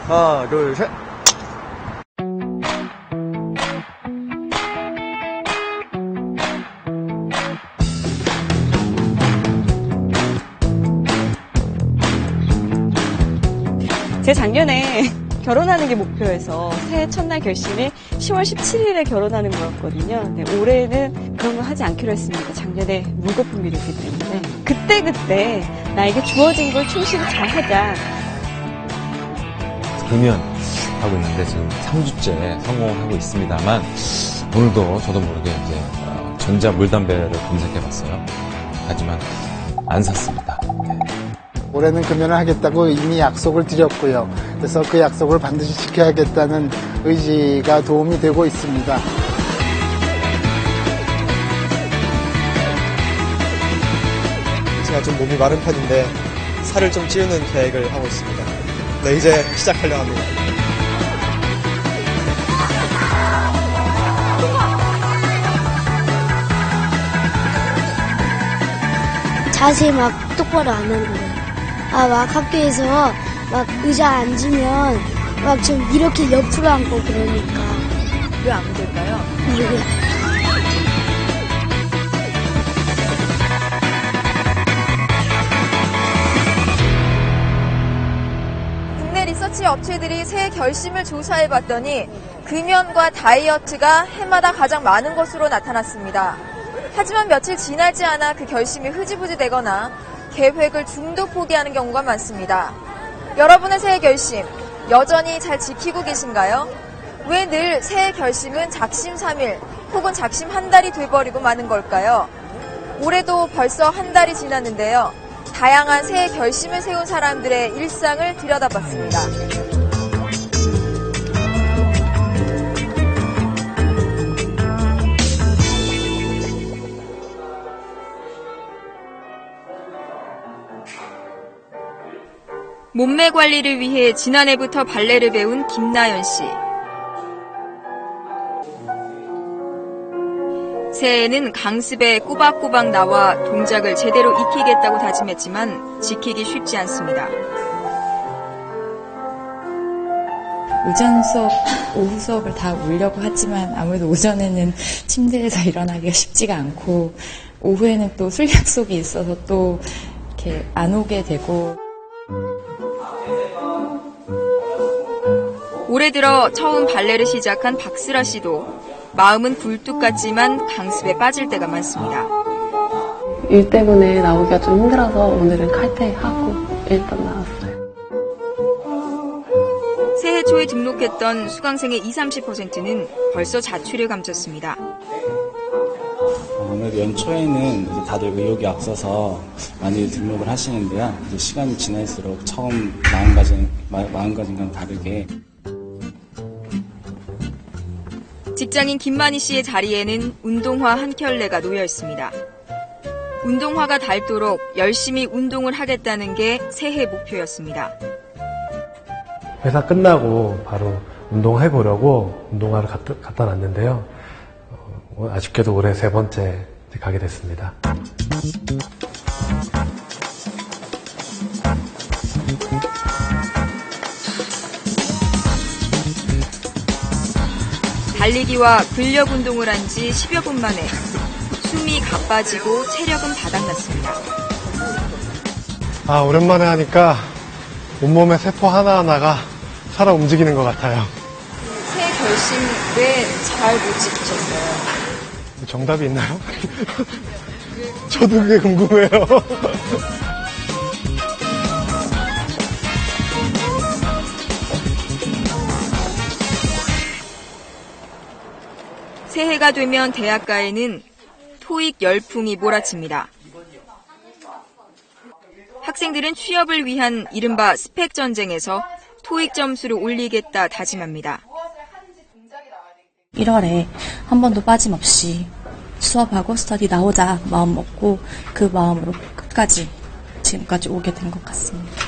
하나, 둘, 셋. 제 작년에 결혼하는 게 목표여서 새해 첫날 결심이 10월 17일에 결혼하는 거였거든요. 근데 올해는 그런 거 하지 않기로 했습니다. 작년에 물거품 일이었기 때문에. 그때 나에게 주어진 걸 충실히 잘 하자. 금연하고 있는데 지금 3주째 성공을 하고 있습니다만 오늘도 저도 모르게 이제 전자 물담배를 검색해봤어요. 하지만 안 샀습니다. 올해는 금연을 하겠다고 이미 약속을 드렸고요. 그래서 그 약속을 반드시 지켜야겠다는 의지가 도움이 되고 있습니다. 제가 좀 몸이 마른 편인데 살을 좀 찌우는 계획을 하고 있습니다. 네, 이제 시작하려고 합니다. 자세 막 똑바로 안 하는 거예요. 막 학교에서 막 의자 앉으면 막 좀 이렇게 옆으로 앉고 그러니까. 왜 안 될까요? 국내 리서치 업체들이 새해 결심을 조사해봤더니 금연과 다이어트가 해마다 가장 많은 것으로 나타났습니다. 하지만 며칠 지나지 않아 그 결심이 흐지부지 되거나 계획을 중도 포기하는 경우가 많습니다. 여러분의 새해 결심 여전히 잘 지키고 계신가요? 왜 늘 새해 결심은 작심 3일 혹은 작심 한 달이 돼버리고 마는 걸까요? 올해도 벌써 한 달이 지났는데요. 다양한 새해 결심을 세운 사람들의 일상을 들여다봤습니다. 몸매 관리를 위해 지난해부터 발레를 배운 김나연 씨. 새해에는 강습에 꼬박꼬박 나와 동작을 제대로 익히겠다고 다짐했지만 지키기 쉽지 않습니다. 오전 수업, 오후 수업을 다 오려고 하지만 아무래도 오전에는 침대에서 일어나기가 쉽지가 않고 오후에는 또 술 약속이 있어서 또 이렇게 안 오게 되고. 올해 들어 처음 발레를 시작한 박슬아 씨도 마음은 굴뚝 같지만 강습에 빠질 때가 많습니다. 일 때문에 나오기가 좀 힘들어서 오늘은 칼퇴하고 일단 나왔어요. 새해 초에 등록했던 수강생의 20-30%는 벌써 자취를 감췄습니다. 아무래도 연초에는 이제 다들 의욕이 앞서서 많이 등록을 하시는데요. 이제 시간이 지날수록 처음 마음가짐과는 다르게 직장인 김만희 씨의 자리에는 운동화 한 켤레가 놓여 있습니다. 운동화가 닳도록 열심히 운동을 하겠다는 게 새해 목표였습니다. 회사 끝나고 바로 운동해보려고 운동화를 갖다 놨는데요. 아쉽게도 올해 3번째 가게 됐습니다. 달리기와 근력 운동을 한 지 10여 분 만에 숨이 가빠지고 체력은 바닥났습니다. 오랜만에 하니까 온몸의 세포 하나하나가 살아 움직이는 것 같아요. 새해 결심 왜 잘 못 지키셨어요? 정답이 있나요? 저도 그게 궁금해요. 새해가 되면 대학가에는 토익 열풍이 몰아칩니다. 학생들은 취업을 위한 이른바 스펙 전쟁에서 토익 점수를 올리겠다 다짐합니다. 1월에 한 번도 빠짐없이 수업하고 스터디 나오자 마음 먹고 그 마음으로 끝까지 지금까지 오게 된 것 같습니다.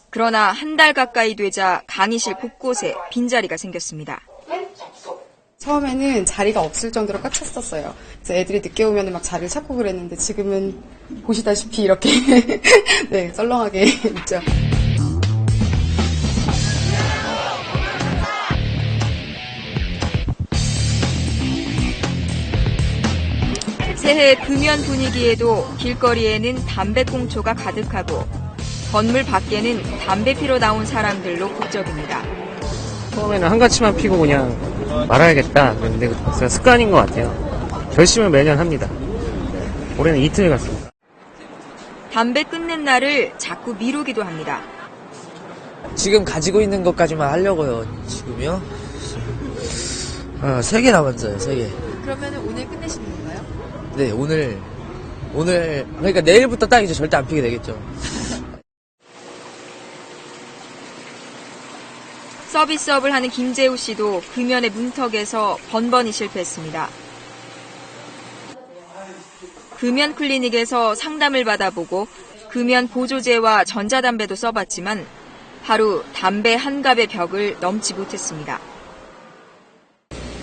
그러나 한 달 가까이 되자 강의실 곳곳에 빈자리가 생겼습니다. 처음에는 자리가 없을 정도로 꽉 찼었어요. 그래서 애들이 늦게 오면 막 자리를 찾고 그랬는데 지금은 보시다시피 이렇게 네, 썰렁하게 있죠. 새해 금연 분위기에도 길거리에는 담배꽁초가 가득하고 건물 밖에는 담배 피러 나온 사람들로 북적입니다. 처음에는 한 가지만 피고 그냥 말아야겠다. 그런데 그게 습관인 것 같아요. 결심을 매년 합니다. 올해는 이틀 갔습니다. 담배 끊는 날을 자꾸 미루기도 합니다. 지금 가지고 있는 것까지만 하려고요. 지금요? 3개 남았어요, 3개. 그러면 오늘 끝내시는 건가요? 네, 오늘, 그러니까 내일부터 딱 이제 절대 안 피게 되겠죠. 서비스업을 하는 김재우 씨도 금연의 문턱에서 번번이 실패했습니다. 금연 클리닉에서 상담을 받아보고 금연 보조제와 전자담배도 써봤지만 하루 담배 한 갑의 벽을 넘지 못했습니다.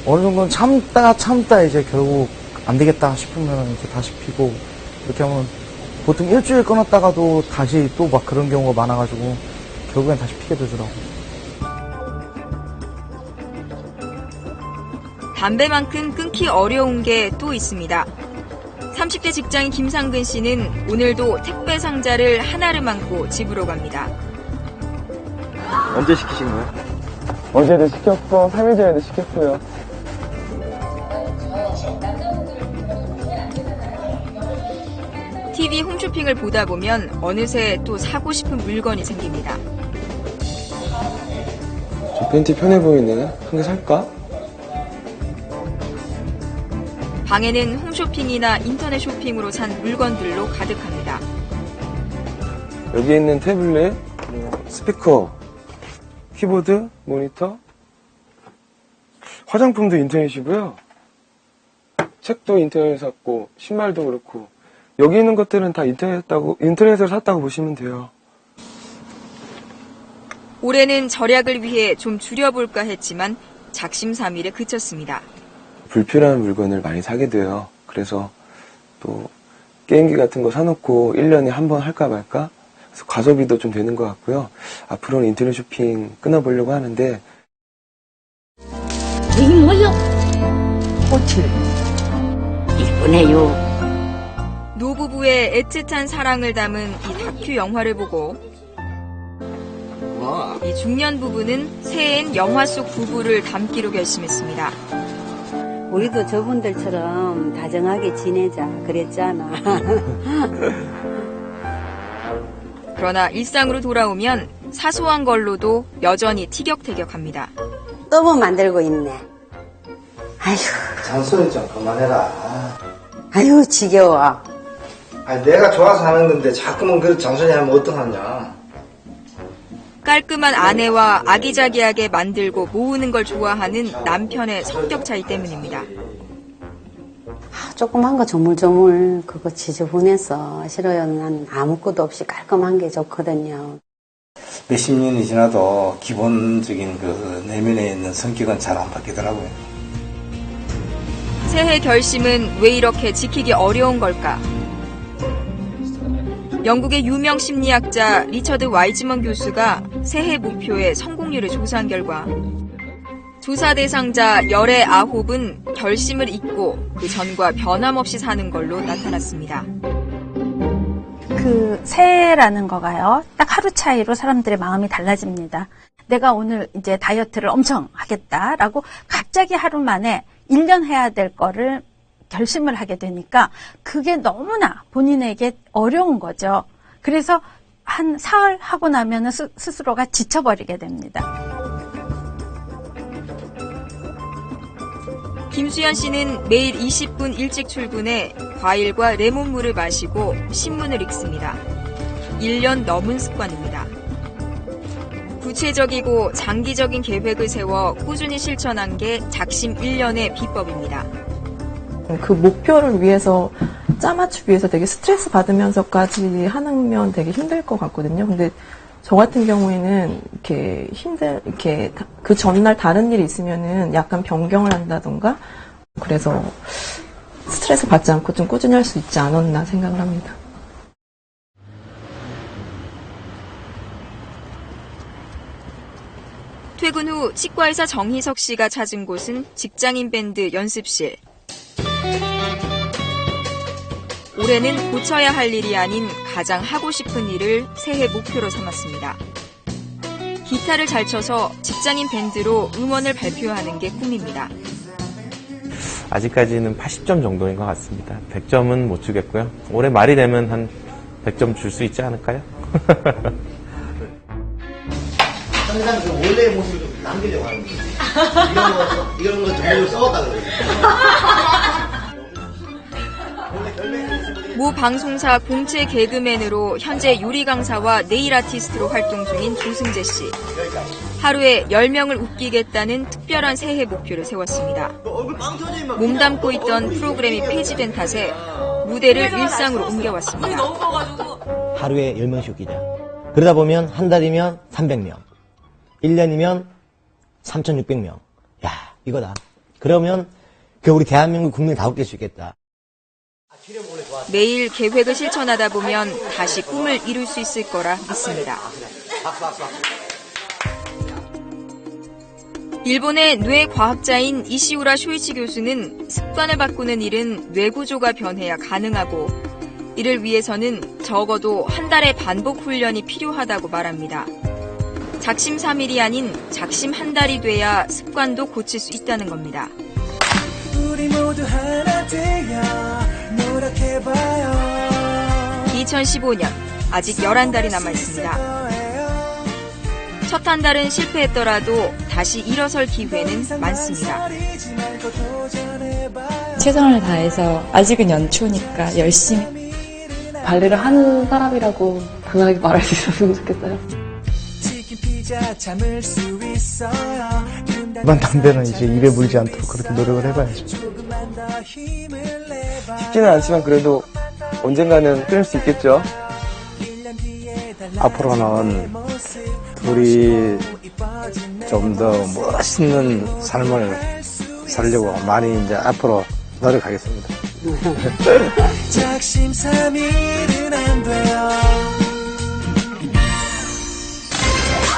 어느 정도는 참다 이제 결국 안 되겠다 싶으면 이제 다시 피고, 이렇게 하면 보통 일주일 끊었다가도 다시 또 막 그런 경우가 많아가지고 결국엔 다시 피게 되더라고요. 담배만큼 끊기 어려운 게 또 있습니다. 30대 직장인 김상근 씨는 오늘도 택배 상자를 하나를 안고 집으로 갑니다. 언제 시키신 거예요? 어제도 시켰고 3일 전에도 시켰고요. TV 홈쇼핑을 보다 보면 어느새 또 사고 싶은 물건이 생깁니다. 저 팬티 편해 보이네. 한 개 살까? 방에는 홈쇼핑이나 인터넷 쇼핑으로 산 물건들로 가득합니다. 여기 있는 태블릿, 스피커, 키보드, 모니터, 화장품도 인터넷이고요. 책도 인터넷에서 샀고, 신발도 그렇고, 여기 있는 것들은 다 인터넷에서 샀다고 보시면 돼요. 올해는 절약을 위해 좀 줄여볼까 했지만 작심삼일에 그쳤습니다. 불필요한 물건을 많이 사게 돼요. 그래서 또 게임기 같은 거 사놓고 1년에 한 번 할까 말까? 그래서 과소비도 좀 되는 것 같고요. 앞으로는 인터넷 쇼핑 끊어보려고 하는데. 이게 뭐요? 꽃을 이쁘네요. 노부부의 애틋한 사랑을 담은 이 다큐 영화를 보고 이 중년 부부는 새해엔 영화 속 부부를 담기로 결심했습니다. 우리도 저분들처럼 다정하게 지내자 그랬잖아. 그러나 일상으로 돌아오면 사소한 걸로도 여전히 티격태격합니다. 또 뭐 만들고 있네. 아휴. 잔소리 좀 그만해라. 아휴 지겨워. 아니, 내가 좋아서 하는 건데 자꾸만 그렇게 잔소리하면 어떡하냐. 깔끔한 아내와 아기자기하게 만들고 모으는 걸 좋아하는 남편의 성격 차이 때문입니다. 조그만 거 조물조물 그거 지저분해서 싫어요. 난 아무것도 없이 깔끔한 게 좋거든요. 몇십 년이 지나도 기본적인 그 내면에 있는 성격은 잘 안 바뀌더라고요. 새해 결심은 왜 이렇게 지키기 어려운 걸까? 영국의 유명 심리학자 리처드 와이즈먼 교수가 새해 목표의 성공률을 조사한 결과 조사 대상자 19은 결심을 잊고 그 전과 변함없이 사는 걸로 나타났습니다. 그 새해라는 거가요. 딱 하루 차이로 사람들의 마음이 달라집니다. 내가 오늘 이제 다이어트를 엄청 하겠다라고 갑자기 하루 만에 1년 해야 될 거를 결심을 하게 되니까 그게 너무나 본인에게 어려운 거죠. 그래서 한 사흘 하고 나면 스스로가 지쳐버리게 됩니다. 김수연 씨는 매일 20분 일찍 출근해 과일과 레몬물을 마시고 신문을 읽습니다. 1년 넘은 습관입니다. 구체적이고 장기적인 계획을 세워 꾸준히 실천한 게 작심 1년의 비법입니다. 그 목표를 위해서 짜맞추기 위해서 되게 스트레스 받으면서까지 하면 되게 힘들 것 같거든요. 근데 저 같은 경우에는 이렇게 그 전날 다른 일이 있으면은 약간 변경을 한다던가 그래서 스트레스 받지 않고 좀 꾸준히 할 수 있지 않았나 생각을 합니다. 퇴근 후 치과의사 정희석 씨가 찾은 곳은 직장인 밴드 연습실. 올해는 고쳐야 할 일이 아닌 가장 하고 싶은 일을 새해 목표로 삼았습니다. 기타를 잘 쳐서 직장인 밴드로 음원을 발표하는 게 꿈입니다. 아직까지는 80점 정도인 것 같습니다. 100점은 못 주겠고요. 올해 말이 되면 한 100점 줄 수 있지 않을까요? 항상 그 원래의 모습을 좀 남기려고 하는 거예요. 이런 거 전부 써왔다 그래요. 모 방송사 공채 개그맨으로 현재 요리 강사와 네일 아티스트로 활동 중인 조승재 씨. 하루에 10명을 웃기겠다는 특별한 새해 목표를 세웠습니다. 몸담고 있던 프로그램이 폐지된 탓에 무대를 일상으로 옮겨왔습니다. 하루에 10명씩 웃기자. 그러다 보면 한 달이면 300명. 1년이면 3,600명. 야, 이거다. 그러면 우리 대한민국 국민 다 웃길 수 있겠다. 매일 계획을 실천하다 보면 다시 꿈을 이룰 수 있을 거라 믿습니다. 일본의 뇌과학자인 이시우라 쇼이치 교수는 습관을 바꾸는 일은 뇌구조가 변해야 가능하고 이를 위해서는 적어도 한 달의 반복 훈련이 필요하다고 말합니다. 작심 3일이 아닌 작심 한 달이 돼야 습관도 고칠 수 있다는 겁니다. 우리 모두 하나 되어 노력해봐요. 2015년 아직 11달이 남아있습니다. 첫 한 달은 실패했더라도 다시 일어설 기회는 많습니다. 최선을 다해서 아직은 연초니까 열심히 발레를 하는 사람이라고 당당하게 말할 수 있었으면 좋겠어요. 일반 담배는 이제 입에 물지 않도록 그렇게 노력을 해봐야죠. 쉽지는 않지만 그래도 언젠가는 끊을 수 있겠죠. 앞으로는 둘이 좀 더 멋있는 삶을 살려고 많이 이제 앞으로 노력하겠습니다. 작심 삼일은 안 돼요.